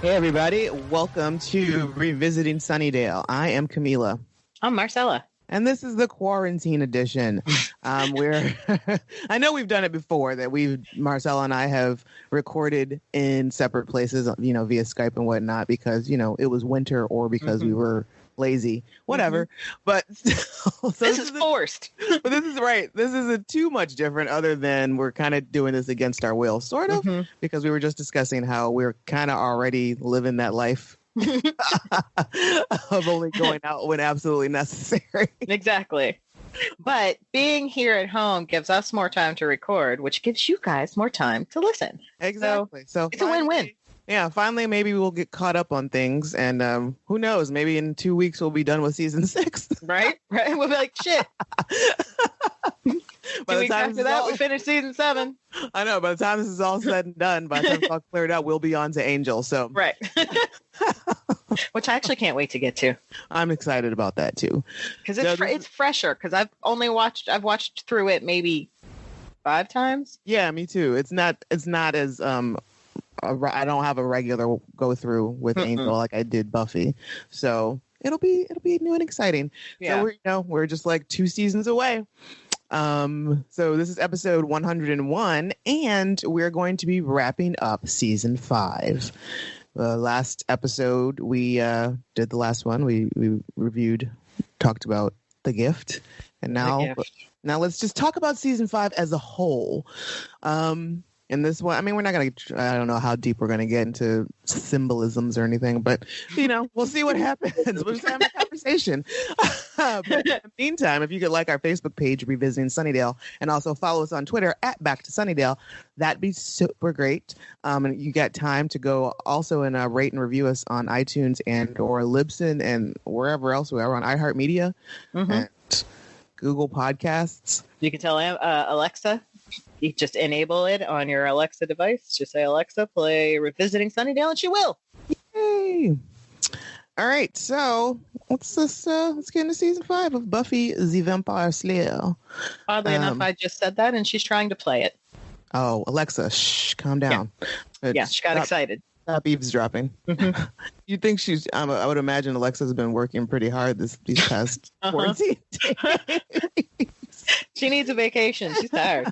Hey everybody, welcome to Revisiting Sunnydale. I am Camila. I'm Marcella. And this is the quarantine edition. We're I know we've done it before, that Marcella and I have recorded in separate places, via Skype and whatnot, because, it was winter or because we were lazy, whatever. But so this is forced. But this is right. This isn't too much different, other than we're kind of doing this against our will, sort of, because we were just discussing how we're kind of already living that life of only going out when absolutely necessary. Exactly. But being here at home gives us more time to record, which gives you guys more time to listen. Exactly. So it's a win-win. Yeah, finally, maybe we'll get caught up on things, and who knows? Maybe in 2 weeks we'll be done with season 6. Right? We'll be like, shit. 2 weeks after that, we finish season 7. I know. By the time this is all said and done, by the time it's all cleared out, we'll be on to Angel. So right. Which I actually can't wait to get to. I'm excited about that too, because it's fresher. Because I've watched through it maybe 5 times. Yeah, me too. It's not as I don't have a regular go through with Angel like I did Buffy, so it'll be new and exciting. Yeah. So we're just like 2 seasons away. So this is episode 101, and we're going to be wrapping up season 5. Last episode we did the last one. We talked about The Gift, and now let's just talk about season 5 as a whole. And this one, we're not going to, I don't know how deep we're going to get into symbolisms or anything, but, we'll see what happens. We'll just have a conversation. But in the meantime, if you could like our Facebook page, Revisiting Sunnydale, and also follow us on Twitter at Back to Sunnydale, that'd be super great. And you got time to go also and rate and review us on iTunes and or Libsyn and wherever else we are, on iHeartMedia and Google Podcasts. You can tell Alexa. You just enable it on your Alexa device. Just say, Alexa, play Revisiting Sunnydale, and she will. Yay! All right, so let's get into season 5 of Buffy the Vampire Slayer. Oddly enough, I just said that, and she's trying to play it. Oh, Alexa, shh, calm down. Yeah, she got excited. Stop eavesdropping. You think she's? I would imagine Alexa's been working pretty hard these past 14 days. She needs a vacation. She's tired.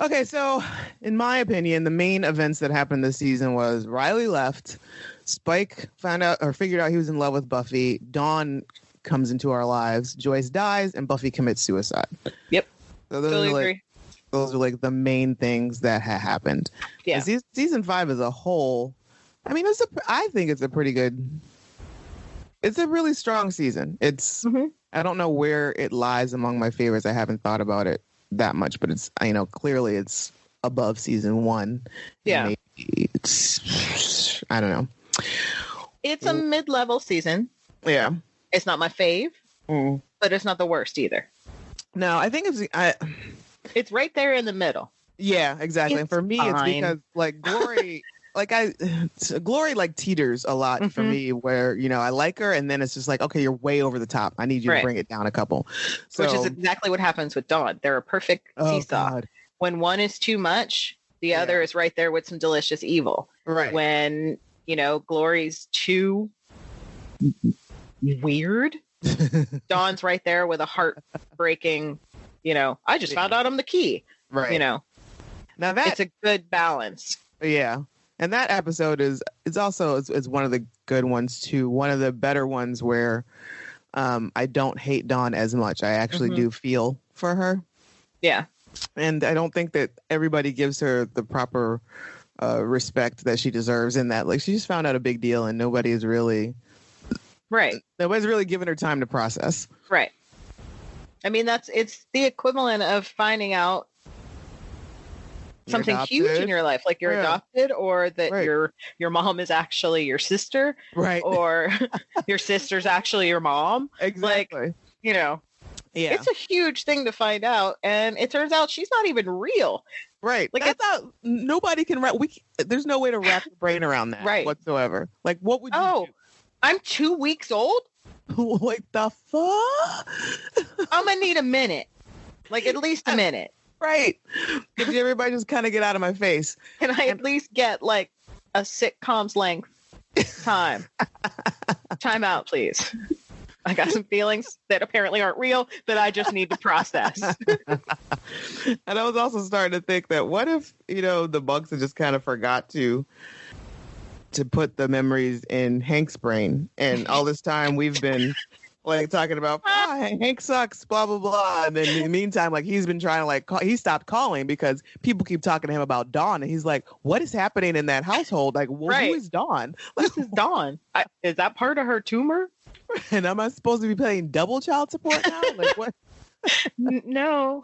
Okay, so in my opinion, the main events that happened this season was Riley left, Spike figured out he was in love with Buffy, Dawn comes into our lives, Joyce dies, and Buffy commits suicide. Yep. So those are like the main things that happened. Yeah. Season 5 as a whole, I think it's a pretty good. It's a really strong season. It's. I don't know where it lies among my favorites. I haven't thought about it that much, but it's, clearly it's above season 1. Yeah. Maybe it's, I don't know. It's a mid-level season. Yeah. It's not my fave, but it's not the worst either. No, I think it's right there in the middle. Yeah, exactly. And for me, fine. It's because like Glory, Glory teeters a lot for me, where I like her, and then it's just like, okay, you're way over the top. I need you to bring it down a couple. Which is exactly what happens with Dawn. They're a perfect seesaw. God. When one is too much, the other is right there with some delicious evil. Right. When Glory's too weird, Dawn's right there with a heartbreaking. I just found out I'm the key. Right. Now it's a good balance. Yeah. And that episode is also one of the good ones too. One of the better ones where I don't hate Dawn as much. I actually do feel for her. Yeah. And I don't think that everybody gives her the proper respect that she deserves in that. Like, she just found out a big deal and nobody's really given her time to process. Right. It's the equivalent of finding out something huge in your life, like you're adopted, or that your mom is actually your sister, right? Or your sister's actually your mom. Exactly. Yeah, it's a huge thing to find out, and it turns out she's not even real. Right. Like, nobody can wrap. There's no way to wrap your brain around that whatsoever. Like, what would you do? I'm 2 weeks old. What the fuck? I'm gonna need a minute, like at least a minute. Right. Could everybody just kind of get out of my face? Can I at least get like a sitcom's length time. Time out, please. I got some feelings that apparently aren't real that I just need to process. And I was also starting to think that what if, the Bucks had just kind of forgot to put the memories in Hank's brain, and all this time we've been like talking about Hank sucks, blah blah blah, and then in the meantime, like he's been trying to he stopped calling because people keep talking to him about Dawn, and he's like, what is happening in that household? Like, well, right. Who is Dawn? This is Dawn. Is that part of her tumor? And am I supposed to be paying double child support now? Like what? No.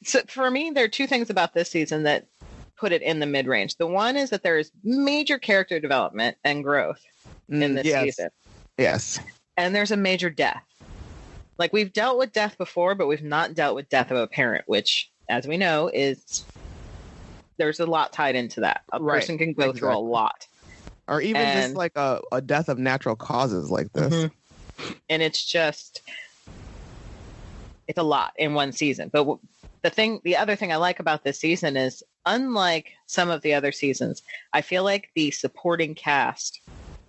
So for me, there are two things about this season that put it in the mid-range. The one is that there is major character development and growth in this season. Yes. And there's a major death. Like, we've dealt with death before, but we've not dealt with death of a parent, which, as we know, there's a lot tied into that. A person can go through a lot. Or even just like a death of natural causes like this. Mm-hmm. And it's a lot in one season. But the other thing I like about this season is, unlike some of the other seasons, I feel like the supporting cast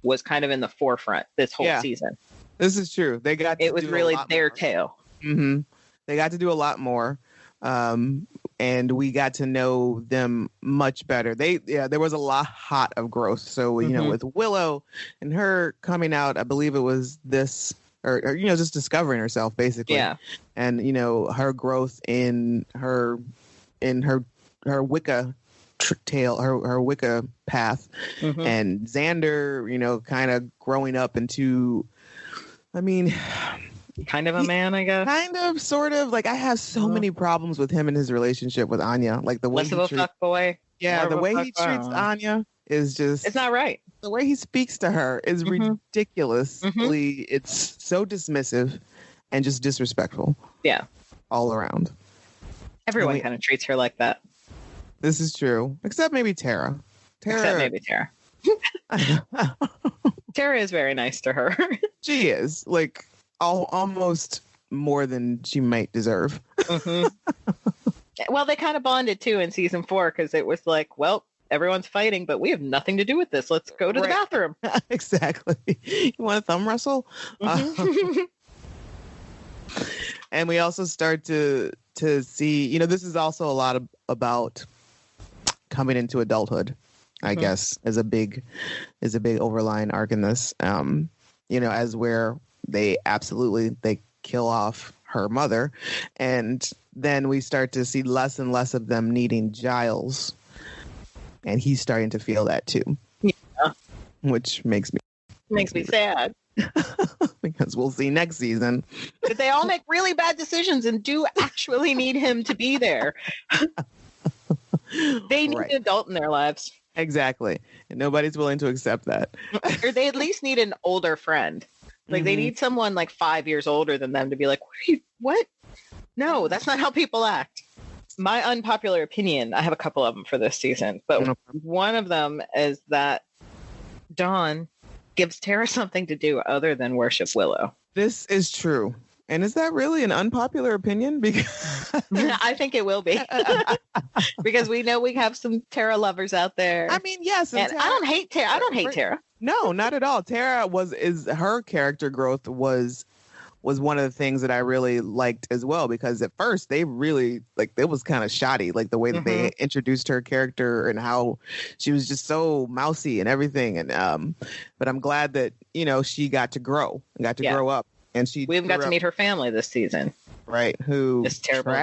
was kind of in the forefront this whole season. This is true. It was really their tale. Mm-hmm. They got to do a lot more. And we got to know them much better. There was a lot of growth. So, with Willow and her coming out, I believe it was this, or just discovering herself basically. Yeah. And, her growth in her Wicca tale, her Wicca path, and Xander, kind of growing up into, kind of a man, I guess. Kind of, sort of. Like, I have so many problems with him and his relationship with Anya. Like the way less of a fuck boy. Yeah, the way he treats Anya is just, it's not right. The way he speaks to her is ridiculously. It's so dismissive and just disrespectful. Yeah, all around. Everyone kind of treats her like that. This is true, except maybe Tara. Except maybe Tara. Tara is very nice to her. She is, like, almost more than she might deserve. Well, they kind of bonded too in season 4 because it was like, well, everyone's fighting, but we have nothing to do with this. Let's go to the bathroom. Exactly. You want a thumb wrestle? And we also start to see, this is also a lot about coming into adulthood, I guess, is a big overlying arc in this. As where they kill off her mother, and then we start to see less and less of them needing Giles, and he's starting to feel that too. Yeah, which makes me sad. Because we'll see next season that they all make really bad decisions and do actually need him to be there. They need an adult in their lives. Exactly. And nobody's willing to accept that. Or they at least need an older friend. Like, they need someone like 5 years older than them to be like, what? No, that's not how people act. My unpopular opinion, I have a couple of them for this season, but one of them is that Dawn gives Tara something to do other than worship Willow. This is true. And is that really an unpopular opinion? Because I think it will be. Because we know we have some Tara lovers out there. Yes. And Tara, I don't hate Tara. I don't hate Tara. No, not at all. Tara her character growth was one of the things that I really liked as well, because at first they really, like, it was kind of shoddy, like the way that they introduced her character and how she was just so mousy and everything. And but I'm glad that, she got to grow up. And we even got to meet her family this season. Right. Who is terrible.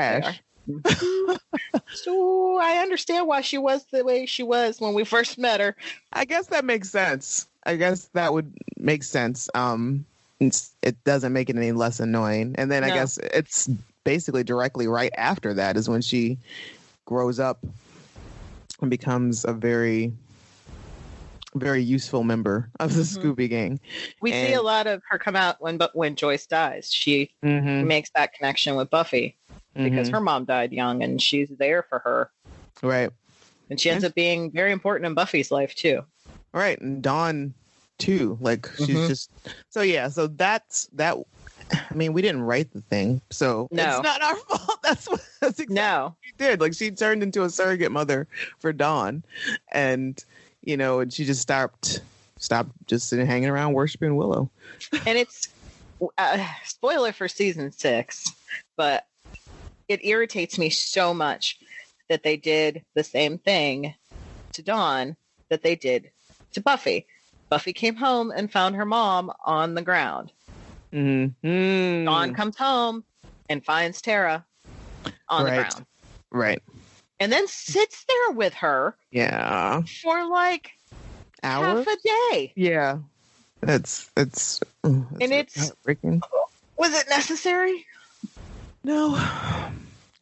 So I understand why she was the way she was when we first met her. I guess that makes sense. I guess that would make sense. It doesn't make it any less annoying. And then I guess it's basically directly right after that is when she grows up and becomes a very, very useful member of the Scooby Gang. We see a lot of her come out when Joyce dies. She makes that connection with Buffy because her mom died young and she's there for her. Right. And she ends up being very important in Buffy's life too. Right. And Dawn too. Like she's just, so that's that. I mean, we didn't write the thing, so it's not our fault. That's exactly what she did. Like, she turned into a surrogate mother for Dawn, and and she just stopped just sitting, hanging around, worshiping Willow. And it's spoiler for season 6, but it irritates me so much that they did the same thing to Dawn that they did to Buffy. Buffy came home and found her mom on the ground. Mm-hmm. Dawn comes home and finds Tara on the ground. Right. And then sits there with her. Yeah. For like half a day. Yeah. That's and it's heartbreaking. Was it necessary? No. I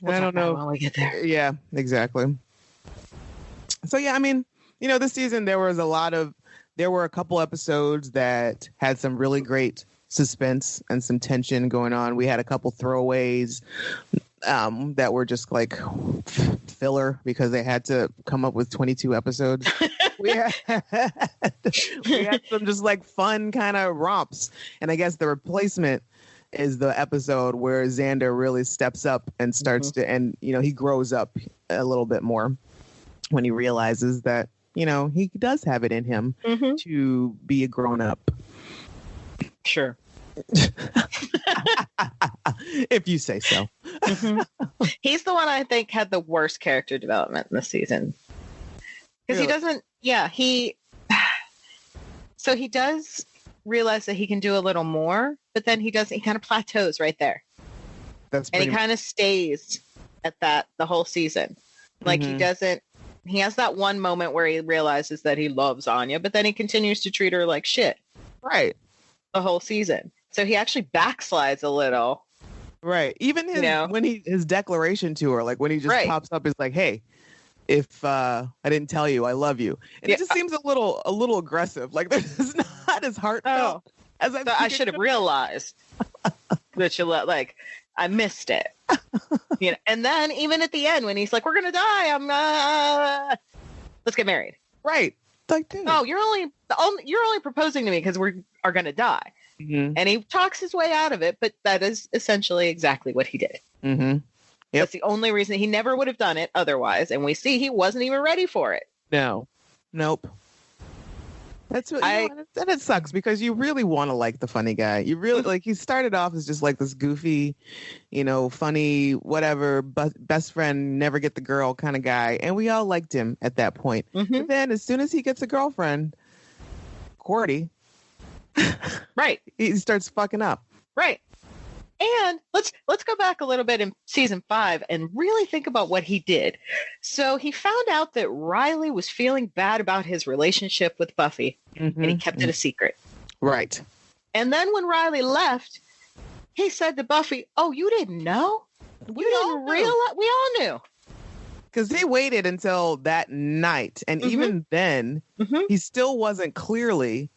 don't know. When we get there. Yeah, exactly. So yeah, I mean, this season there were a couple episodes that had some really great suspense and some tension going on. We had a couple throwaways that were just like filler because they had to come up with 22 episodes. we had some just like fun kind of romps. And I guess the replacement is the episode where Xander really steps up and starts to, and he grows up a little bit more when he realizes that he does have it in him to be a grown up. Sure. If you say so. He's the one I think had the worst character development in this season. Because he doesn't, so he does realize that he can do a little more, but then he kind of plateaus right there. And he kind of stays at that the whole season. Like he has that one moment where he realizes that he loves Anya, but then he continues to treat her like shit. Right. The whole season. So he actually backslides a little. Right. Even his declaration to her, like when he just pops up, is like, hey, if I didn't tell you, I love you. And it just seems a little aggressive. Like there's not as heartfelt as I should have realized that you I missed it. And then even at the end when he's like, we're gonna die, let's get married. Right. Like, dude. No, you're only proposing to me because we are gonna die. Mm-hmm. And he talks his way out of it, but that is essentially exactly what he did. Mm-hmm. Yep. That's the only reason. He never would have done it otherwise, and we see he wasn't even ready for it. No. Nope. That's what and it sucks because you really want to like the funny guy. You really like. He started off as just like this goofy, funny, whatever, best friend, never get the girl kind of guy, and we all liked him at that point. Mm-hmm. But then, as soon as he gets a girlfriend, Cordy, right, he starts fucking up. Right. And let's go back a little bit in season 5 and really think about what he did. So he found out that Riley was feeling bad about his relationship with Buffy, and he kept it a secret. Right. And then when Riley left, he said to Buffy, "Oh, you didn't know? We all knew." Because he waited until that night, and even then, he still wasn't clearly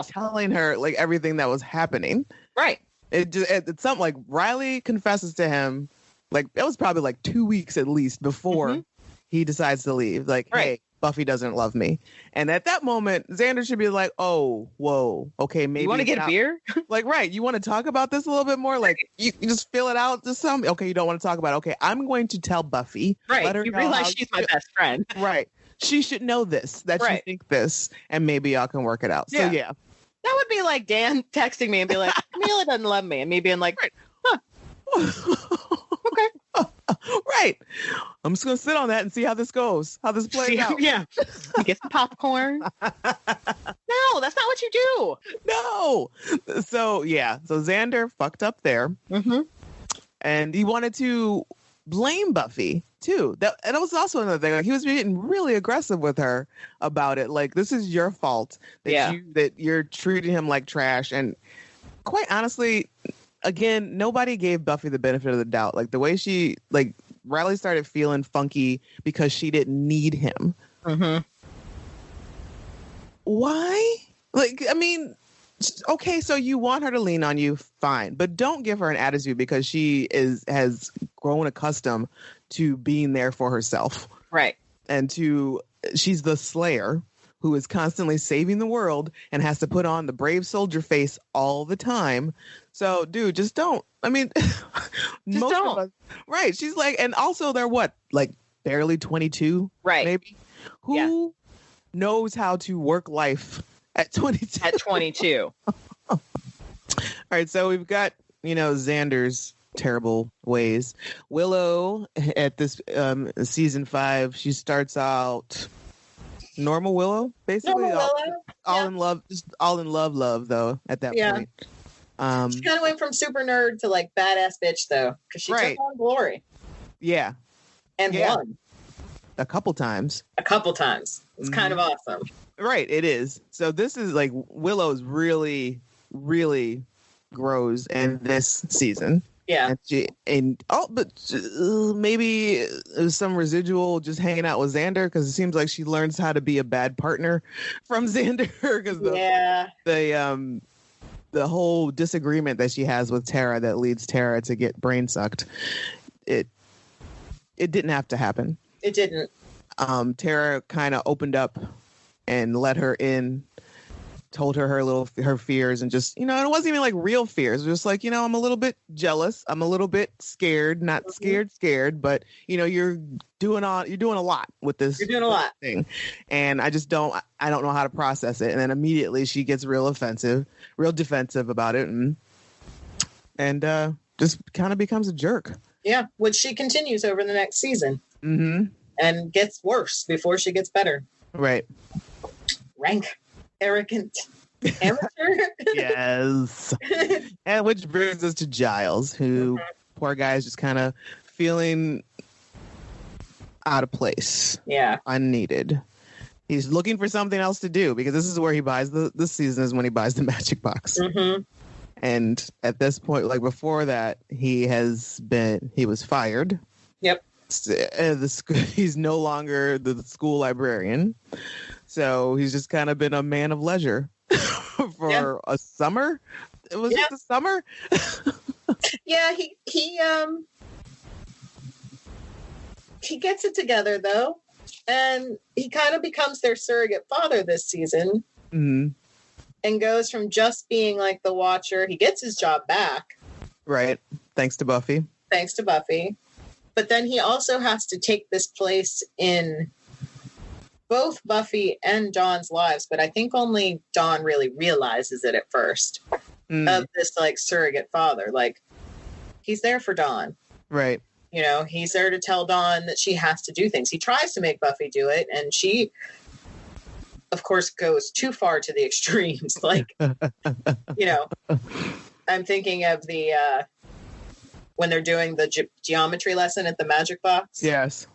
telling her like everything that was happening. Right. It's something like Riley confesses to him, like it was probably like 2 weeks at least before he decides to leave. Like, hey, Buffy doesn't love me. And at that moment, Xander should be like, oh, whoa, okay, maybe. You want to get a beer? Like, right. You want to talk about this a little bit more? Like, you just fill it out to some. Okay, you don't want to talk about it. Okay, I'm going to tell Buffy. Right. You realize she's my best friend. Right. She should know this, that you think this, and maybe y'all can work it out. So, yeah. That would be like Dan texting me and be like, Camila doesn't love me. And me being like, huh. Okay. Right. I'm just going to sit on that and see how this goes, how this plays out. Yeah. Get some popcorn. No, that's not what you do. No. So, yeah. So Xander fucked up there. Mm-hmm. And he wanted to blame Buffy too. And it was also another thing. Like, he was getting really aggressive with her about it. Like, this is your fault that you're treating him like trash. And quite honestly, again, nobody gave Buffy the benefit of the doubt. Like, the way Riley started feeling funky because she didn't need him. Mm-hmm. Why? Like, I mean, okay, so you want her to lean on you, fine, but don't give her an attitude because she has grown accustomed to being there for herself, right? And she's the Slayer who is constantly saving the world and has to put on the brave soldier face all the time So, dude, just don't. I mean, most don't. of us, right? She's like, and also they're what, like barely 22, right? Maybe. Who knows how to work life at 22? At 22. All right, so we've got Xander's terrible ways. Willow at this season 5, she starts out normal Willow, basically. Normal Willow. All in love, just all in love though at that point. She kind of went from super nerd to like badass bitch though, because she took on Glory. Yeah. And won. A couple times. It's kind of awesome. Right, it is. So this is like Willow's really, really grows in this season. Yeah. But maybe some residual just hanging out with Xander, because it seems like she learns how to be a bad partner from Xander. Because the whole disagreement that she has with Tara that leads Tara to get brain sucked, it didn't have to happen. It didn't. Tara kind of opened up and let her in, told her her fears, and just, it wasn't even like real fears. It was just like, I'm a little bit jealous. I'm a little bit scared, not scared, but you're doing a lot with this. You're doing a lot thing. And I don't know how to process it. And then immediately she gets real defensive about it. And just kind of becomes a jerk. Yeah. Which she continues over the next season. Mm-hmm. And gets worse before she gets better. Right. Rank. Arrogant. Amateur. Yes. And which brings us to Giles, who, poor guy, is just kind of feeling out of place. Yeah. Unneeded. He's looking for something else to do, because this is where he buys this season is when he buys the magic box. Mm-hmm. And at this point, like before that, he was fired. Yep. He's no longer the school librarian. So he's just kind of been a man of leisure for a summer. Was it the summer? Yeah, he gets it together though, and he kind of becomes their surrogate father this season, and goes from just being like the Watcher. He gets his job back, right? Thanks to Buffy. But then he also has to take this place in both Buffy and Dawn's lives, but I think only Dawn really realizes it at first, of this like surrogate father. Like, he's there for Dawn. Right. He's there to tell Dawn that she has to do things. He tries to make Buffy do it, and she, of course, goes too far to the extremes. Like, I'm thinking of the when they're doing the geometry lesson at the magic box. Yes.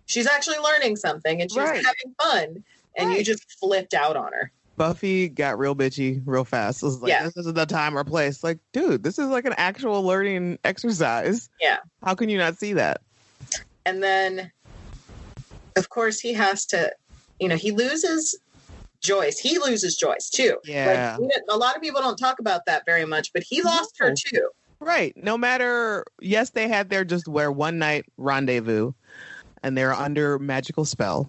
She's actually learning something, and she's having fun, and you just flipped out on her. Buffy got real bitchy real fast. It was like, this isn't the time or place. Like, dude, this is like an actual learning exercise. Yeah. How can you not see that? And then, of course, he has to, he loses Joyce. He loses Joyce, too. Yeah. Like, a lot of people don't talk about that very much, but he lost her, too. Right. No matter, yes, they had their just one night rendezvous, and they're under magical spell,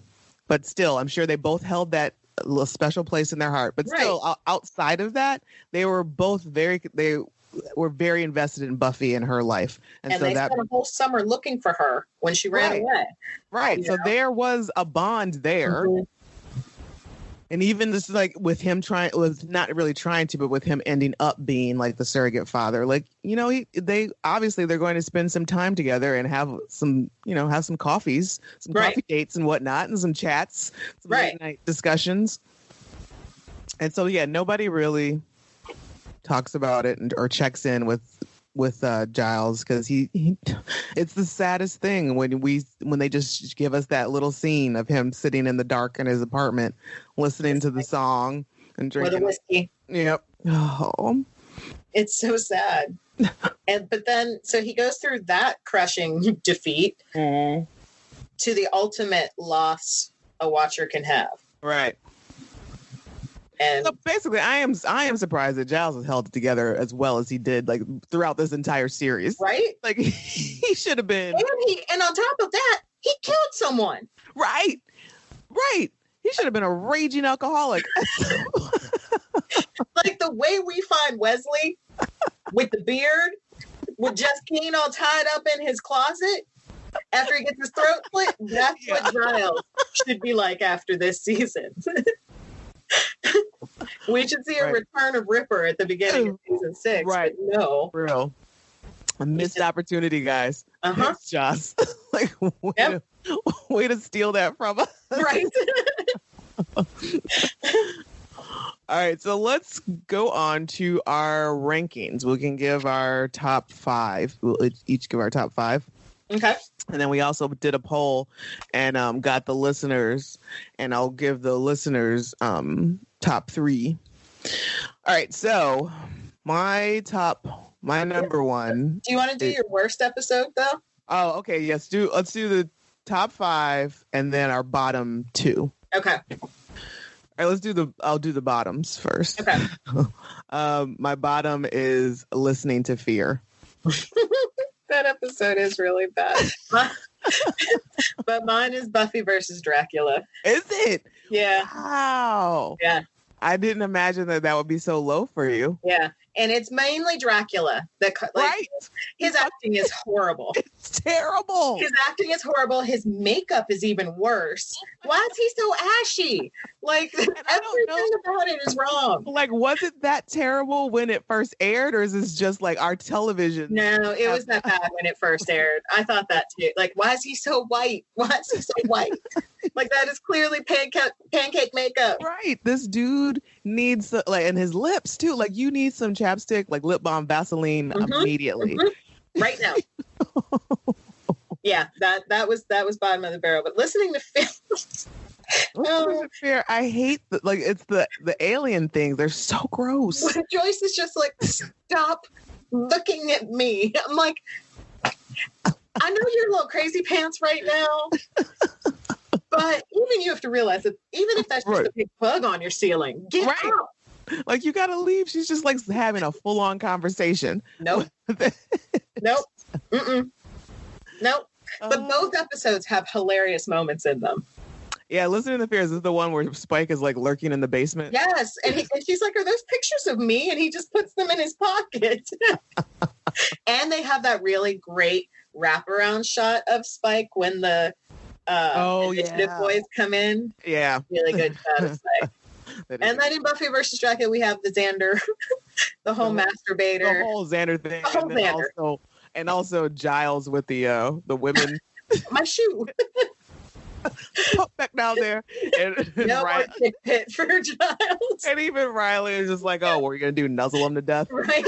but still, I'm sure they both held that little special place in their heart. But still, outside of that, they were both very invested in Buffy and her life, and so they spent a whole summer looking for her when she ran away. Right. So there was a bond there. Mm-hmm. And even this, like, with him not really trying to, but with him ending up being like the surrogate father, like, they're going to spend some time together and have some coffees, some coffee dates and whatnot, and some chats, some late night discussions. And so, nobody really talks about it or checks in with Giles, because he it's the saddest thing when they just give us that little scene of him sitting in the dark in his apartment listening to the song and drinking whiskey. Yep. Oh. It's so sad. But then so he goes through that crushing defeat to the ultimate loss a Watcher can have. Right. And so basically, I am surprised that Giles has held it together as well as he did, like, throughout this entire series. Right? Like, he should have been. And on top of that, he killed someone. Right. He should have been a raging alcoholic. Like, the way we find Wesley with the beard, with Jess King all tied up in his closet after he gets his throat slit. That's what Giles should be like after this season. We should see a return of Ripper at the beginning of season 6. Right. But no. Real. A missed opportunity, guys. Thanks, Joss. Like, way to steal that from us. Right. All right, so let's go on to our rankings. We can give our top 5. We'll each give our top 5. Okay. And then we also did a poll and got the listeners, and I'll give the listeners top 3. All right, so my number 1. Do you want to do your worst episode though? Oh, okay. Yes. Let's do the top 5 and then our bottom 2. Okay. All right, I'll do the bottoms first. Okay. My bottom is Listening to Fear. That episode is really bad. But mine is Buffy versus Dracula. Is it? Yeah. Wow. Yeah. I didn't imagine that would be so low for you. Yeah. And it's mainly Dracula. Right. His acting is horrible. It's terrible. His acting is horrible. His makeup is even worse. Why is he so ashy? Like, everything about it is wrong. Like, was it that terrible when it first aired, or is this just like our television? No, it was that bad when it first aired. I thought that too. Like, why is he so white? Why is he so white? Like, that is clearly pancake makeup. Right. This dude needs, and his lips too. Like, you need some chapstick, like lip balm, Vaseline immediately. Mm-hmm. Right now. Yeah, that was bottom of the barrel. But listening to Fear, I hate it's the alien things. They're so gross. Joyce is just like, stop looking at me. I'm like, I know you're a little crazy pants right now, but even you have to realize that even if that's just a big bug on your ceiling, get out. Like, you gotta leave. She's just like having a full-on conversation. Nope. Nope. Mm-mm. Nope. But both episodes have hilarious moments in them. Yeah, Listening to Fear is the one where Spike is like lurking in the basement. Yes, and she's like, "Are those pictures of me?" And he just puts them in his pocket. And they have that really great wraparound shot of Spike when the initiative boys come in. Yeah, really good shot of Spike. And then in Buffy versus Dracula, we have the Xander, the whole masturbator, the whole Xander thing, the whole Xander. And also Giles with the women. My shoe. Pop back down there. And no more kick pit for Giles. And even Riley is just like, "Oh, what are you gonna do? Nuzzle him to death?" Right.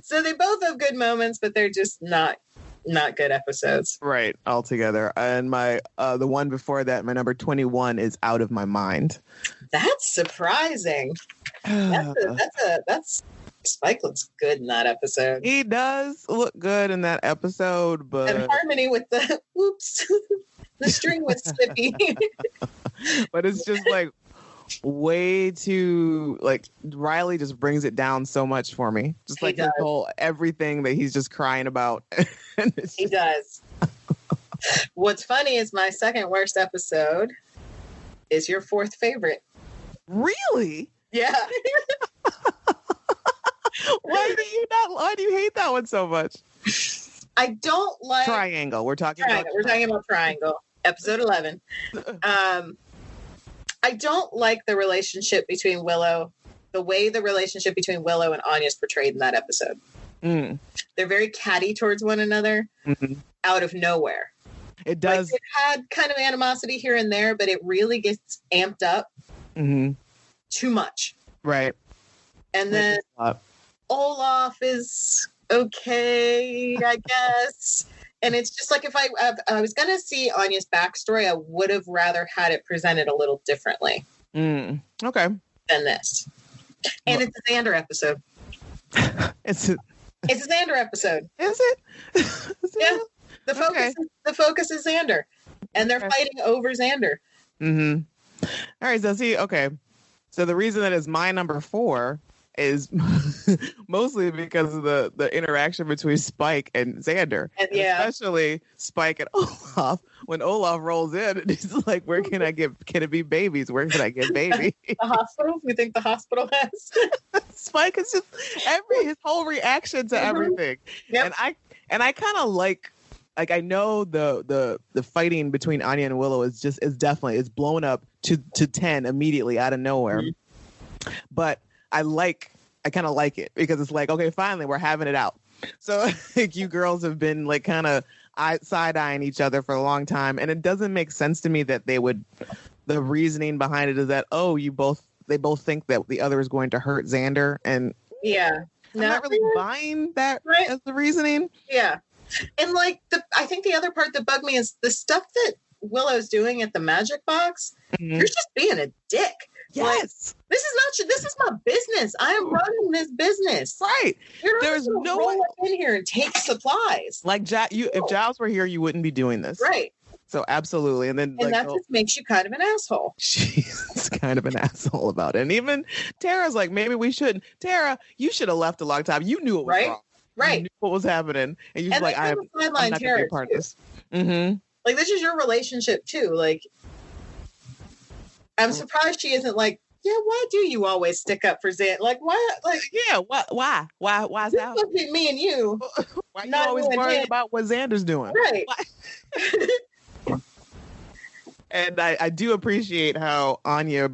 So they both have good moments, but they're just not good episodes. Right, altogether. And my the one before that, my number 21 is Out of My Mind. That's surprising. That's Spike looks good in that episode. He does look good in that episode, but and harmony with the whoops, the string was slippy. But it's just like way too, like, Riley just brings it down so much for me. Just like the whole everything that he's just crying about. He does. What's funny is my second worst episode is your fourth favorite. Really? Yeah. Why do you hate that one so much? I don't like Triangle. We're talking about Triangle. Episode 11. I don't like the relationship between Willow, the way the relationship between Willow and Anya is portrayed in that episode. Mm. They're very catty towards one another out of nowhere. It does. Like, it had kind of animosity here and there, but it really gets amped up too much. Right. And then Olaf is okay, I guess. And it's just like, if I was going to see Anya's backstory, I would have rather had it presented a little differently. Okay. Than this. And it's a Xander episode. It's a Xander episode. Is it? Yeah. The focus is Xander. And they're fighting over Xander. All right, so okay. So the reason that is my number 4 is mostly because of the interaction between Spike and Xander. And especially Spike and Olaf. When Olaf rolls in, and he's like, "Where can it be babies? Where can I get baby?" The hospital? You think the hospital has? Spike is just his whole reaction to everything. Yep. And I kind of like I know the fighting between Anya and Willow is definitely blown up to 10 immediately out of nowhere. Mm-hmm. But I kind of like it because it's like, okay, finally we're having it out. So like you girls have been like kind of side-eyeing each other for a long time, and it doesn't make sense to me that the reasoning behind it is that they both think that the other is going to hurt Xander, and I'm not really buying that as the reasoning. Yeah. And like I think the other part that bugged me is the stuff that Willow's doing at the magic box. Mm-hmm. You're just being a dick. Yes. Like, this is my business. I am running this business. Right. There's no one in here and take supplies. Like if Giles were here, you wouldn't be doing this. Right. So absolutely. And then that just makes you kind of an asshole. She's kind of an asshole about it. And even Tara's like, maybe we shouldn't. Tara, you should have left a long time. You knew it was wrong. Right. You knew what was happening. And you're like, I'm not going to be a part of this. Mm-hmm. Like, this is your relationship too. Like, I'm surprised she isn't like, yeah, why do you always stick up for Xander? Like, why? Like, yeah, why? Why is that? Look at me and you. Why you always worried about what Xander's doing? Right. And I do appreciate how Anya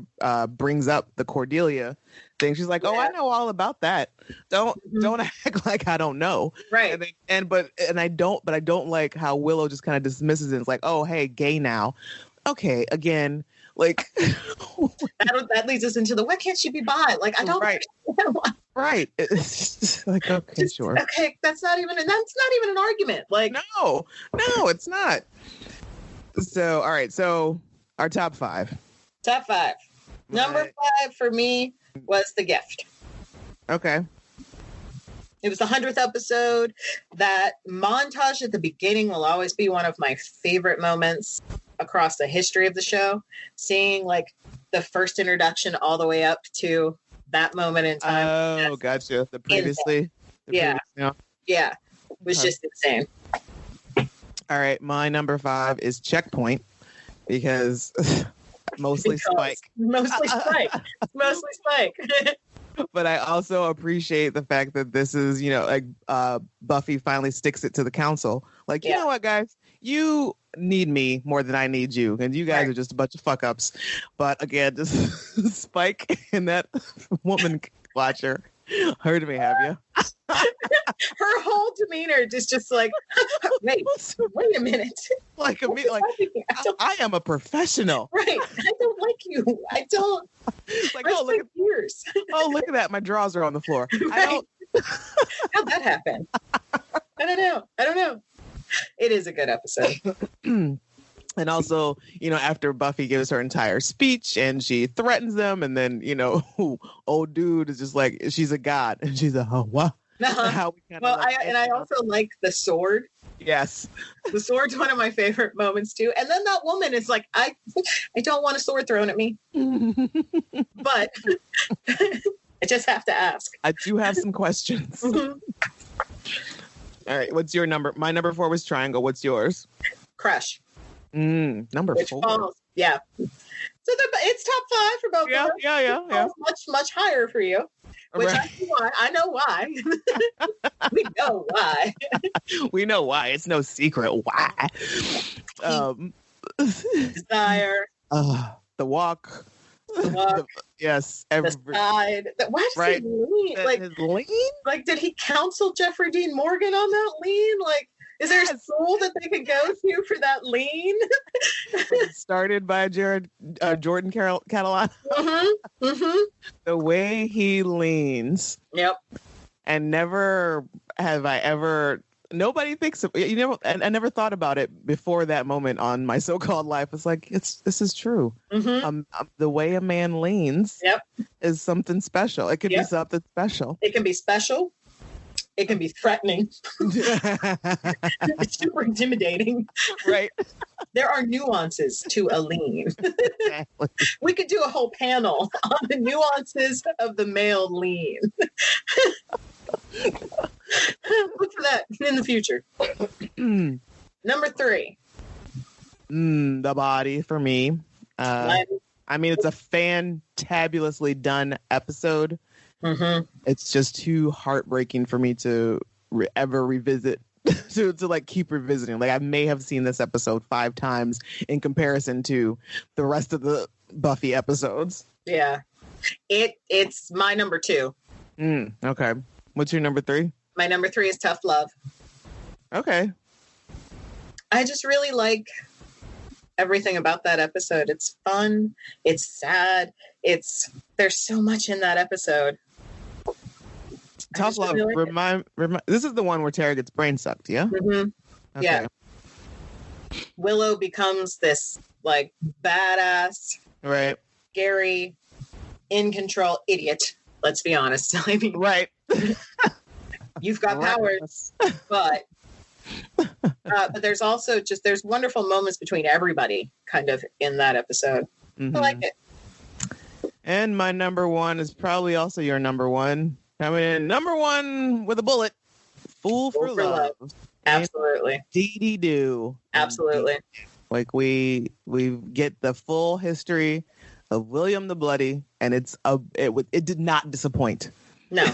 brings up the Cordelia thing. She's like, "Oh, I know all about that. Don't act like I don't know." Right. But I don't like how Willow just kind of dismisses it. It's like, "Oh, hey, gay now." Okay, again, like that leads us into why can't she be bi? Like, I don't. Right. Right. It's like, okay, sure. Okay, that's not even an argument. Like, no, it's not. So, all right. So, our top 5. Top 5. Number 5 for me was The Gift. Okay. It was the 100th episode. That montage at the beginning will always be one of my favorite moments across the history of the show. Seeing like the first introduction all the way up to that moment in time. Oh, gotcha. The previously. Yeah. It was just insane. All right, my number 5 is Checkpoint because mostly Spike. Mostly Spike. But I also appreciate the fact that this is, like Buffy finally sticks it to the council. Like, you know what, guys? You need me more than I need you. And you guys are just a bunch of fuck ups. But again, just Spike and that woman watcher heard me, have you? Her whole demeanor is just like, wait a minute. Like I am a professional. Right. I don't like you. I don't. Like, look at that. My drawers are on the floor. Right. How'd that happen? I don't know. It is a good episode. And also, after Buffy gives her entire speech and she threatens them, and then, old dude is just like, she's a god. And she's like, oh, what? Uh-huh. I also like the sword. Yes. The sword's one of my favorite moments, too. And then that woman is like, I don't want a sword thrown at me. But I just have to ask. I do have some questions. Mm-hmm. All right. What's your number? My number 4 was Triangle. What's yours? Crush. Number 4. Falls, yeah. So it's top 5 for both of us. Yeah. Much, much higher for you. Which I know why. We know why. We know why. It's no secret why. Desire. The walk. Yes. The side. Why does he lean? His lean? Like, did he counsel Jeffrey Dean Morgan on that lean? Like, is there a school that they could go to for that lean? Started by Jordan Catalano. Mm-hmm. Mm-hmm. The way he leans. Yep. And never have I ever. Nobody thinks of, I never thought about it before that moment on My So-Called Life. It's like, this is true. Mm-hmm. The way a man leans is something special. It could be something special. It can be special. It can be threatening. It's super intimidating. Right. There are nuances to Aline. Exactly. We could do a whole panel on the nuances of the male lean. Look for that in the future. Number 3. The body for me. I mean, it's a fantabulously done episode. Mm-hmm. It's just too heartbreaking for me to ever revisit, to like keep revisiting. Like I may have seen this episode 5 times in comparison to the rest of the Buffy episodes. Yeah, it's my number 2. Okay, what's your number 3? My number 3 is Tough Love. Okay, I just really like everything about that episode. It's fun. It's sad. There's so much in that episode. Tough Love. Really remind. This is the one where Tara gets brain sucked. Yeah. Mm-hmm. Okay. Yeah. Willow becomes this like badass, right? Scary, in control idiot. Let's be honest. I mean, right. You've got powers, but there's also there's wonderful moments between everybody, kind of in that episode. Mm-hmm. I like it. And my number 1 is probably also your number 1. Coming in number 1 with a bullet. Fool for Love. Absolutely. Dee Doo. Absolutely. Like we get the full history of William the Bloody, and it did not disappoint. No,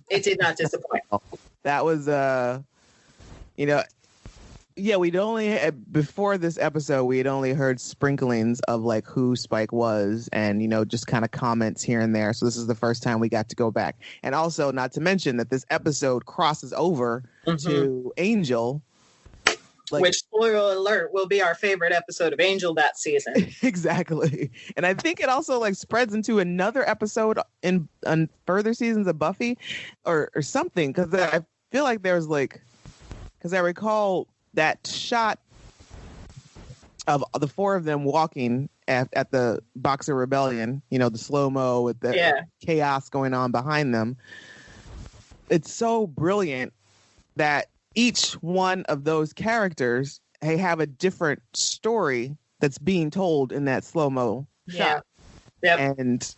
it did not disappoint. That was yeah, we'd only before this episode we had only heard sprinklings of like who Spike was, and just kind of comments here and there. So this is the first time we got to go back, and also not to mention that this episode crosses over to Angel, which, spoiler alert, will be our favorite episode of Angel that season. Exactly, and I think it also like spreads into another episode in further seasons of Buffy, or something, because I feel like there's because I recall that shot of the 4 of them walking at the Boxer Rebellion, the slow-mo with the chaos going on behind them. It's so brilliant that each one of those characters have a different story that's being told in that slow-mo shot. Yep. And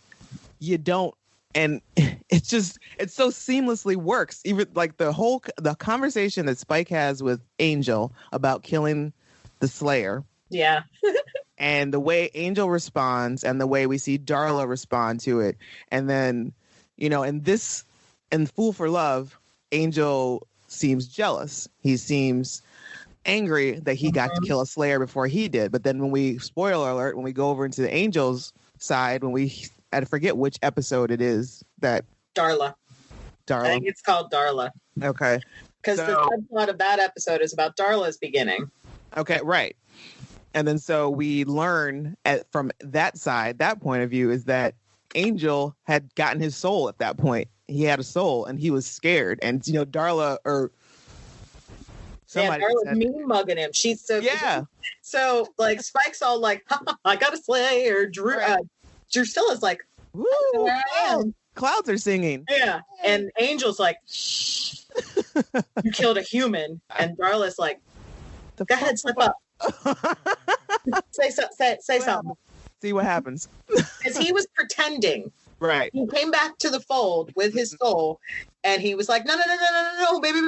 you don't, and it so seamlessly works. Even like the conversation that Spike has with Angel about killing the Slayer. Yeah. And the way Angel responds and the way we see Darla respond to it. And then, in Fool for Love, Angel seems jealous. He seems angry that he got to kill a Slayer before he did. But then spoiler alert, when we go over into the Angel's side, I forget which episode it is that Darla. I think it's called Darla. Okay. Because the subplot of that episode is about Darla's beginning. Okay, right. And then so we learn from that side, that point of view, is that Angel had gotten his soul at that point. He had a soul and he was scared. And, Darla or somebody. Darla's mean mugging him. She's so. Yeah. So, like, Spike's all like, I got a Slayer. Drusilla's like, woo, clouds are singing. Yeah. And Angel's like, you killed a human. And Darla's like, go ahead, slip up. Say something. See what happens. Because he was pretending. Right. He came back to the fold with his soul, and he was like, no, baby,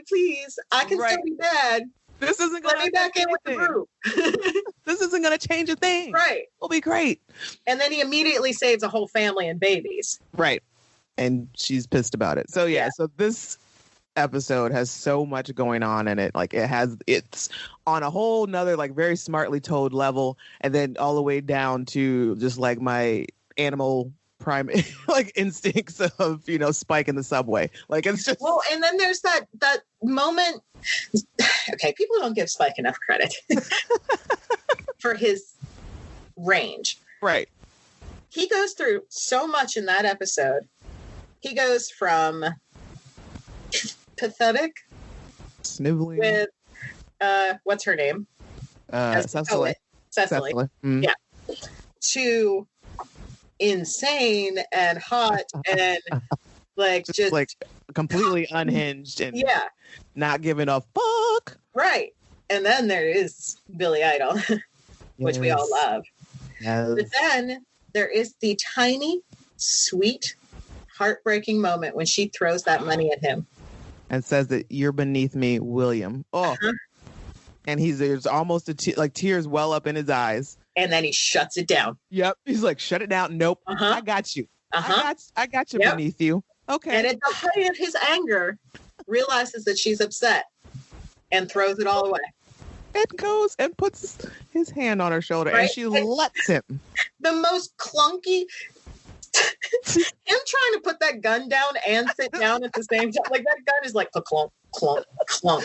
please. I can still be bad. This isn't going to let me back in with the group. This isn't going to change a thing. Right. It'll be great. And then he immediately saves a whole family and babies. Right. And she's pissed about it. So, so this episode has so much going on in it. Like it's on a whole nother, like very smartly told level. And then all the way down to just like my animal prime like instincts of Spike in the subway. Like it's just and then there's that moment. Okay, people don't give Spike enough credit for his range. Right. He goes through so much in that episode. He goes from pathetic, sniveling with what's her name? Cecily. Mm. Yeah. To insane and hot and Like just like completely unhinged and not giving a fuck. Right. And then there is Billy Idol, which we all love. Yes. But then there is the tiny, sweet, heartbreaking moment when she throws that money at him. And says that you're beneath me, William. Oh. Uh-huh. And there's almost like tears well up in his eyes. And then he shuts it down. Yep. He's like, shut it down. Nope. I got you. I got you beneath you. Okay. And at the height of his anger, realizes that she's upset and throws it all away. And goes and puts his hand on her shoulder and she lets him. The most clunky, him trying to put that gun down and sit down at the same time. Like that gun is like a clunk, clunk, clunk.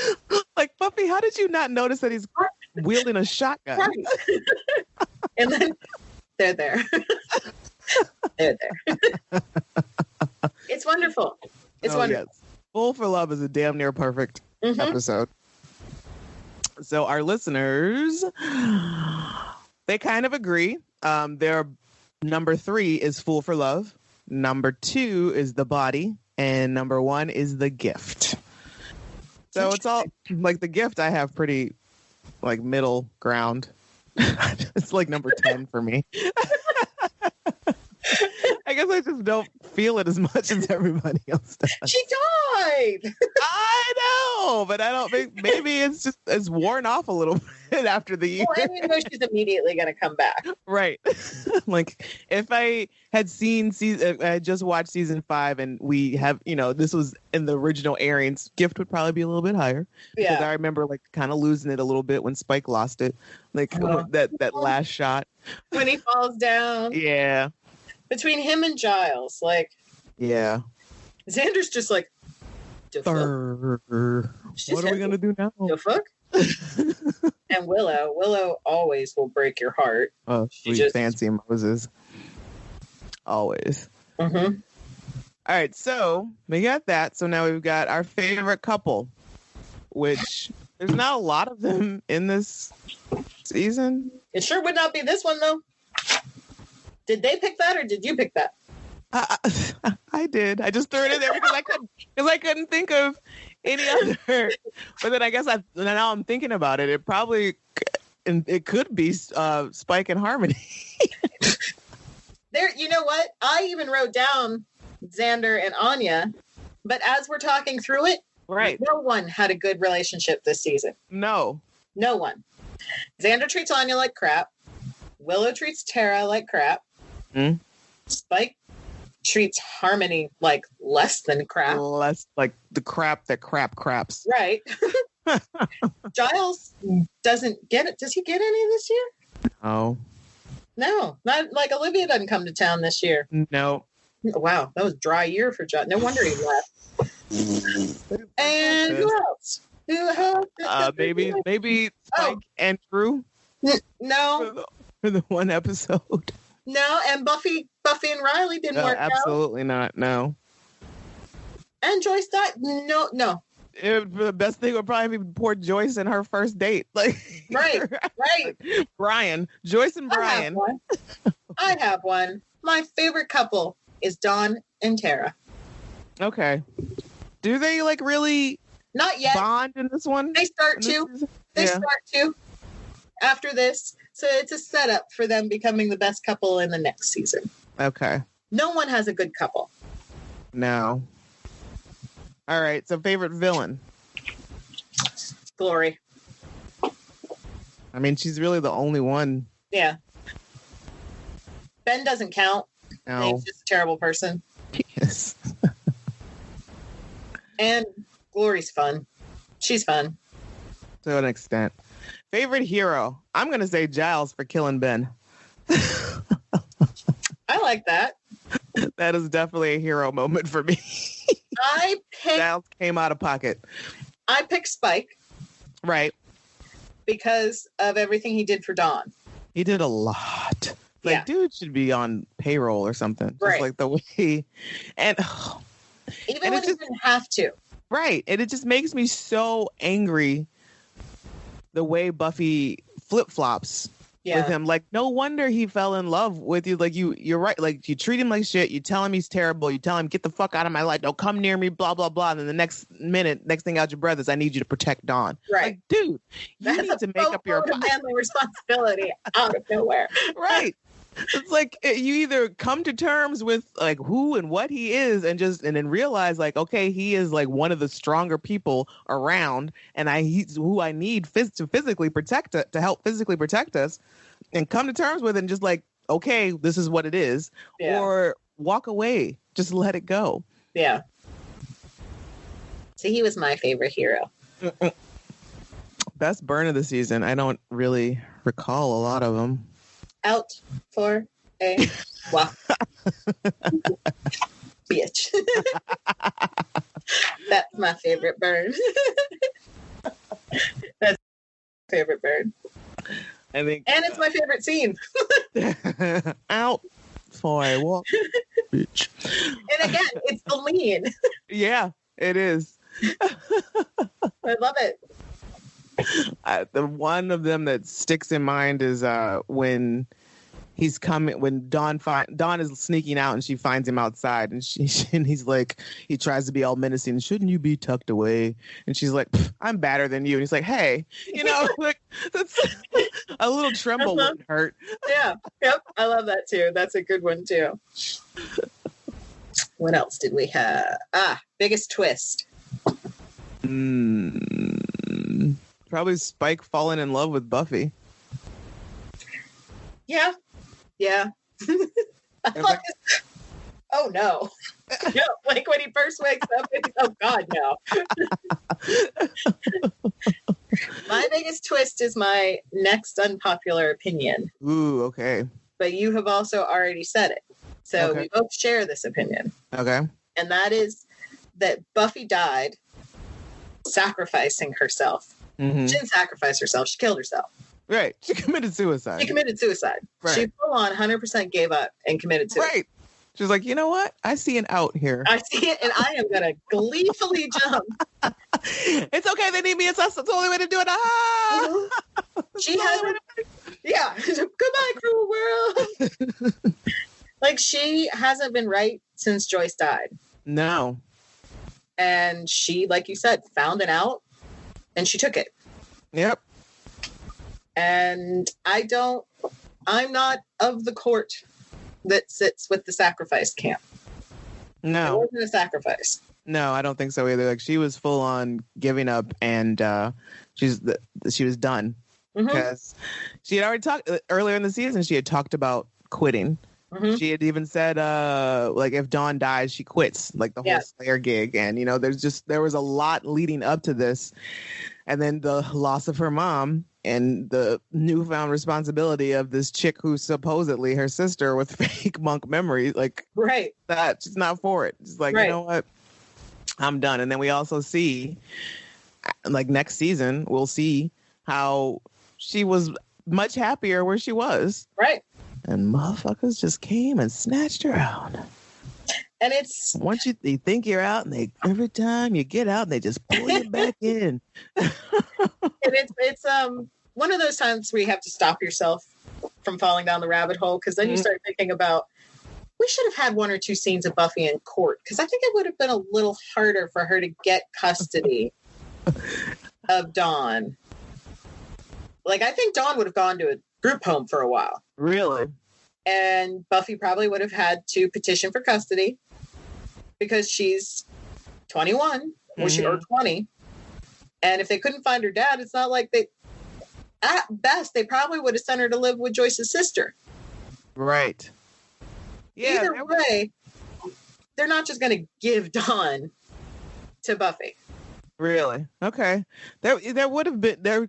Like, Buffy, how did you not notice that he's wielding a shotgun? Right. And then they're there. They're there. It's wonderful. It's wonderful. Yes. Fool for Love is a damn near perfect episode. So our listeners, they kind of agree. Their number 3 is Fool for Love. Number 2 is The Body. And number 1 is The Gift. So it's all like The Gift I have pretty like middle ground. It's like number 10 for me. I guess I just don't feel it as much as everybody else does. She died. I know, but I don't think maybe it's worn off a little bit after the year. Well, I didn't know she's immediately going to come back. Right. Like if I had I had just watched season 5 and we have, this was in the original airings, Gift would probably be a little bit higher. Because I remember like kind of losing it a little bit when Spike lost it. Like that last shot. When he falls down. Yeah. Between him and Giles, like, yeah, Xander's just like, what are we gonna do now? The fuck? And Willow always will break your heart. Oh, sweet fancy Moses, always. All right, so we got that. So now we've got our favorite couple, which there's not a lot of them in this season. It sure would not be this one though. Did they pick that or did you pick that? I did. I just threw it in there because I couldn't think of any other. But then I guess now I'm thinking about it. It could be Spike and Harmony. There, you know what? I even wrote down Xander and Anya, but as we're talking through it, right? No one had a good relationship this season. No one. Xander treats Anya like crap. Willow treats Tara like crap. Spike treats Harmony like less than crap. Less like the crap that crap craps. Right. Giles doesn't get it. Does he get any this year? Oh. No. Not like Olivia doesn't come to town this year. No. Wow. That was a dry year for Giles. No wonder he left. And who else? Maybe Spike and Drew? No. For the one episode. No, and Buffy and Riley didn't work out. Absolutely not. No. And Joyce died. No. The best thing would probably be poor Joyce and her first date. Like right. Brian, Joyce and Brian. I have one. My favorite couple is Dawn and Tara. Okay. Do they like really not yet bond in this one? They start to after this. So it's a setup for them becoming the best couple in the next season. Okay. No one has a good couple. No. All right. So favorite villain? Glory. I mean, she's really the only one. Yeah. Ben doesn't count. No. He's just a terrible person. Yes. And Glory's fun. She's fun. To an extent. Favorite hero? I'm going to say Giles for killing Ben. I like that. That is definitely a hero moment for me. Giles came out of pocket. I picked Spike. Right. Because of everything he did for Dawn. He did a lot. Like, dude should be on payroll or something. Right. Just like the way even when he didn't have to. Right. And it just makes me so angry the way Buffy flip-flops with him. Like, no wonder he fell in love with you. Like, you're right. Like, you treat him like shit. You tell him he's terrible. You tell him, get the fuck out of my life. Don't come near me, blah, blah, blah. And then the next thing out your breath is, I need you to protect Dawn. Right. Like, dude, you need to make up your mind. The responsibility out of nowhere. Right. It's like you either come to terms with like who and what he is and then realize like, okay, he is like one of the stronger people around and he's who I need to physically protect to help physically protect us, and come to terms with it and just like, okay, this is what it is. Or walk away, just let it go. Yeah. So he was my favorite hero. Best burn of the season. I don't really recall a lot of them. Out for a walk. Bitch. That's my favorite burn. That's my favorite burn. I think, and it's my favorite scene. Out for a walk. Bitch. And again, it's the lean. Yeah, it is. I love it. The one of them that sticks in mind is when he's coming, when Dawn is sneaking out and she finds him outside, and and he's like, he tries to be all menacing. Shouldn't you be tucked away? And she's like, I'm badder than you. And he's like, hey, like that's a little tremble wouldn't hurt. Yeah. Yep. I love that too. That's a good one too. What else did we have? Biggest twist. Probably Spike falling in love with Buffy. Yeah. Oh no. No, like when he first wakes up, oh God, no. My biggest twist is my next unpopular opinion. Ooh, okay. But you have also already said it. So we both share this opinion. Okay. And that is that Buffy died sacrificing herself. Mm-hmm. She didn't sacrifice herself. She killed herself. Right. She committed suicide. Right. She full on 100% gave up and committed suicide. Right. She's like, you know what? I see an out here. I see it, and I am going to gleefully jump. It's okay. They need me. It's us. It's the only way to do it. She has... Yeah. Goodbye, cruel world. Like, she hasn't been right since Joyce died. No. And she, like you said, found an out. And she took it. Yep. And I'm not of the court that sits with the sacrifice camp. No. It wasn't a sacrifice. No, I don't think so either. Like, she was full on giving up, and she was done. Because she had already talked earlier in the season, she had talked about quitting. Mm-hmm. She had even said, like, if Dawn dies, she quits, like the whole Slayer gig. And, there was a lot leading up to this. And then the loss of her mom and the newfound responsibility of this chick who's supposedly her sister with fake monk memories. Like, that she's not for it. She's like, you know what? I'm done. And then we also see, like, next season, we'll see how she was much happier where she was. Right. And motherfuckers just came and snatched her out. And it's... Once you think you're out, and every time you get out, they just pull you back in. And it's one of those times where you have to stop yourself from falling down the rabbit hole, because then you start thinking about, we should have had one or two scenes of Buffy in court, because I think it would have been a little harder for her to get custody of Dawn. Like, I think Dawn would have gone to a group home for a while. Really? And Buffy probably would have had to petition for custody because she's 21 or 20. And if they couldn't find her dad, it's not like at best, they probably would have sent her to live with Joyce's sister. Right. Yeah. Either way, they're not just going to give Dawn to Buffy. Really? Okay. There would have been, there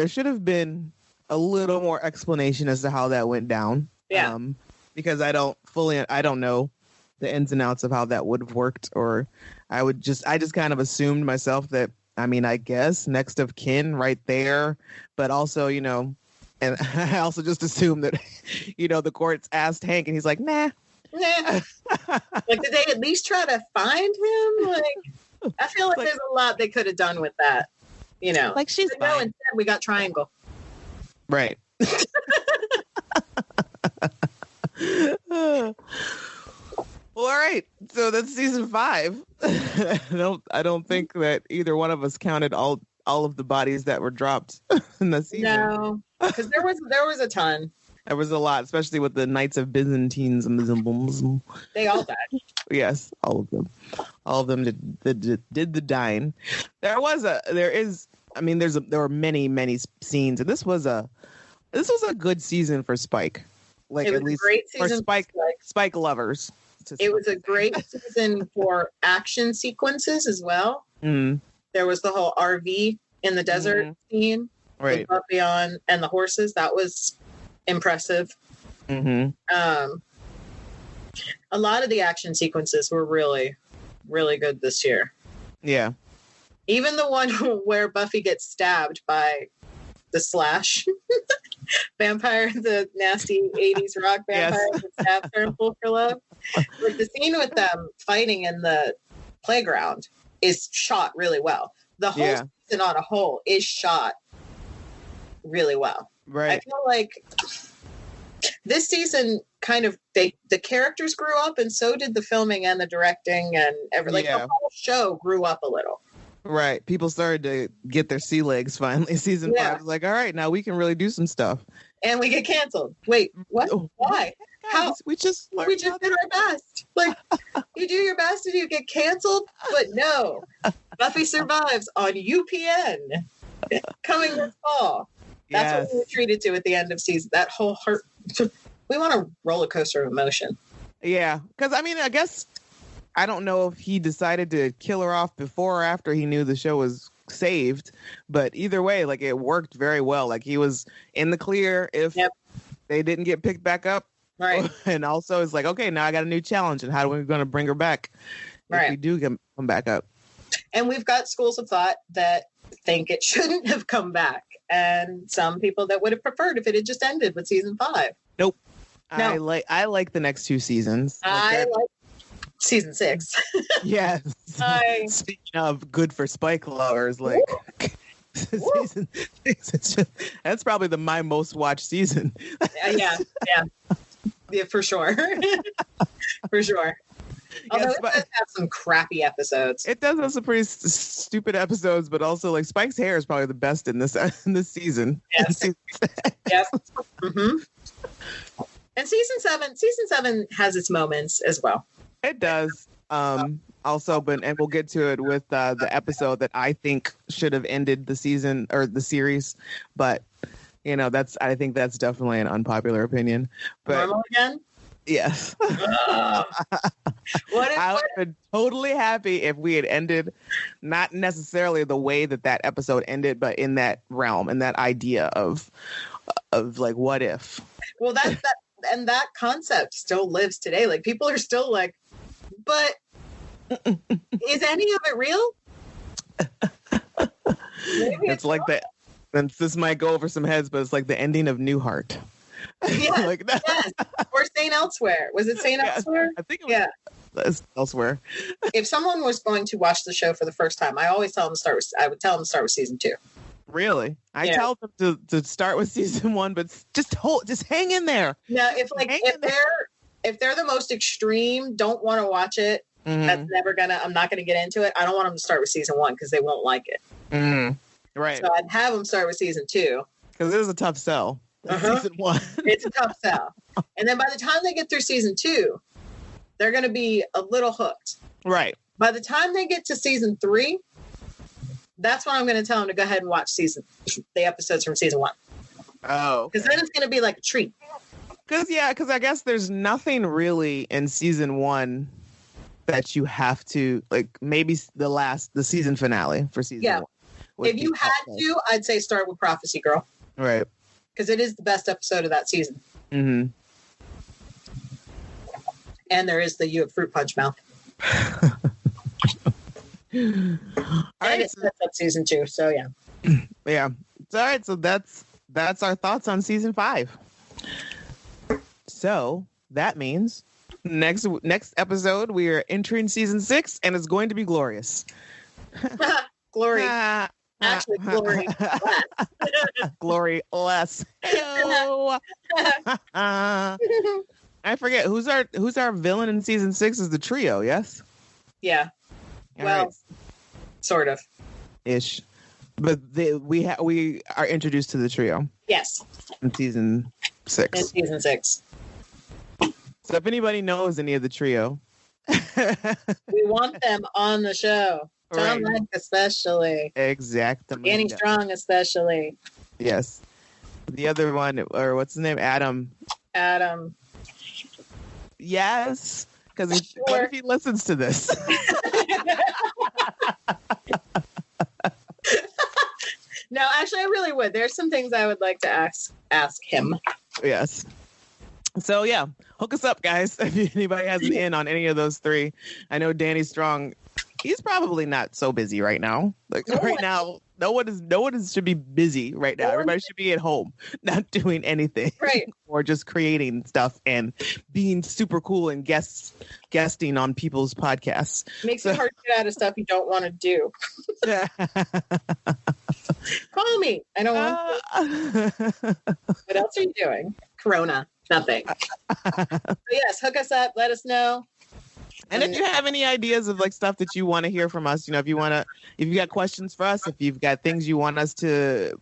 should have been a little more explanation as to how that went down. Yeah. Because I don't know the ins and outs of how that would have worked, or I just kind of assumed myself that, I guess next of kin right there, but also, and I also just assumed that, the courts asked Hank and he's like, nah. Like, did they at least try to find him? Like, I feel like there's a lot they could have done with that, Like, she's no, instead we got Triangle. Right. Well, all right. So that's season 5. I don't think that either one of us counted all of the bodies that were dropped in the season. No, because there was a ton. There was a lot, especially with the Knights of Byzantines and the They all died. Yes, all of them. All of them did the dying. There were many scenes, and this was a good season for Spike. Like, at least great for season Spike lovers. It was a great season for action sequences as well. Mm. There was the whole RV in the desert scene, right? With Buffy on and the horses. That was impressive. Mm-hmm. A lot of the action sequences were really, really good this year. Yeah. Even the one where Buffy gets stabbed by the Slash vampire, the nasty 80s rock vampire that stabs her in Fool for Love. Like, the scene with them fighting in the playground is shot really well. The whole season on a whole is shot really well. Right. I feel like this season kind of the characters grew up, and so did the filming and the directing and everything. Like, the whole show grew up a little. Right. People started to get their sea legs finally. Season 5 was like, all right, now we can really do some stuff. And we get canceled. Wait, what? Why? How? We just did our best. Like, you do your best and you get canceled, but no. Buffy survives on UPN coming this fall. That's what we were treated to at the end of season. That whole heart. We want a roller coaster of emotion. Yeah. Because, I mean, I guess, I don't know if he decided to kill her off before or after he knew the show was saved. But either way, like, it worked very well. Like, he was in the clear if they didn't get picked back up. Right. And also it's like, okay, now I got a new challenge. And how are we going to bring her back if we do come back up? And we've got schools of thought that think it shouldn't have come back. And some people that would have preferred if it had just ended with season 5. Nope. No. I like the next 2 seasons. I like season 6. Yes. Speaking of good for Spike lovers, like season 6, that's probably my most watched season. Yeah, for sure. For sure. Although it does have some crappy episodes. It does have some pretty stupid episodes, but also, like, Spike's hair is probably the best in this season. Yes. Yes. Mm-hmm. And season 7 has its moments as well. It does. Also, and we'll get to it with the episode that I think should have ended the season or the series, but I think that's definitely an unpopular opinion. But Normal again? Yes. I would have been totally happy if we had ended, not necessarily the way that episode ended, but in that realm and that idea of like, what if? Well, that concept still lives today. Like, people are still like, but is any of it real? It's like that. And this might go over some heads, but it's like the ending of Newhart. Yes, like that. Yes. Or Saint Elsewhere. Was it Saint Elsewhere? I think it was Elsewhere. If someone was going to watch the show for the first time, I always tell them to start with season 2. Really? I tell them to start with season 1, but just hang in there. Now, if they're the most extreme, don't want to watch it, I'm not gonna get into it. I don't want them to start with season 1 because they won't like it. Mm-hmm. Right. So I'd have them start with season 2. Because it is a tough sell. Season 1. It's a tough sell. And then by the time they get through season 2, they're going to be a little hooked. Right. By the time they get to season 3, that's when I'm going to tell them to go ahead and watch the episodes from season 1. Oh. Because then it's going to be like a treat. Because I guess there's nothing really in season 1 that you have to, like, maybe the season finale for season 1. If you had to, I'd say start with Prophecy Girl. Right. Because it is the best episode of that season. Mm-hmm. And there is the You Have Fruit Punch Mouth. All right, it sets up season 2, so yeah. Yeah. All right, so that's our thoughts on season 5. So that means next episode we are entering season 6, and it's going to be glorious. Glory. Actually, glory less. Glory less. I forget who's our villain in season 6 is the trio. Yes. Yeah. All well, right. Sort of. Ish. But we are introduced to the trio. Yes. In season 6. In season 6. So if anybody knows any of the trio, we want them on the show. Tom Lenk especially. Exactly. Danny Strong especially. Yes. The other one, or what's his name? Adam. Yes. Because what if he listens to this? No, actually, I really would. There's some things I would like to ask him. Yes. So, yeah, hook us up, guys. If anybody has an in on any of those three. I know Danny Strong, he's probably not so busy right now. Now, no one should be busy right now. Everybody should be at home, not doing anything. Right. Or just creating stuff and being super cool and guesting on people's podcasts. Makes it hard to get out of stuff you don't want to do. Call me. I don't want to. What else are you doing? Corona. Nothing. So yes, hook us up. Let us know. And if you have any ideas of stuff that you want to hear from us, if you got questions for us, if you've got things you want us to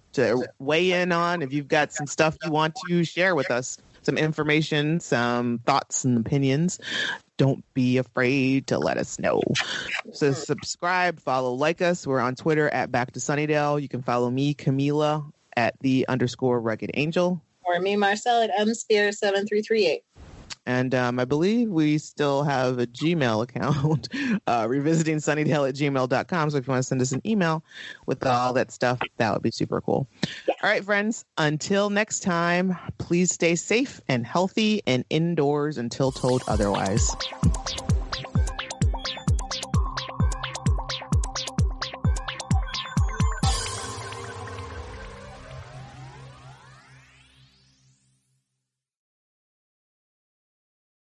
weigh in on, if you've got some stuff you want to share with us, some information, some thoughts and opinions, don't be afraid to let us know. So subscribe, follow, like us. We're on Twitter at Back to Sunnydale. You can follow me, Camila, at @the_Rugged Angel. Or me, Marcel, at mspear7338. And I believe we still have a Gmail account, revisitingsunnydale@gmail.com. So if you want to send us an email with all that stuff, that would be super cool. Yeah. All right, friends, until next time, please stay safe and healthy and indoors until told otherwise.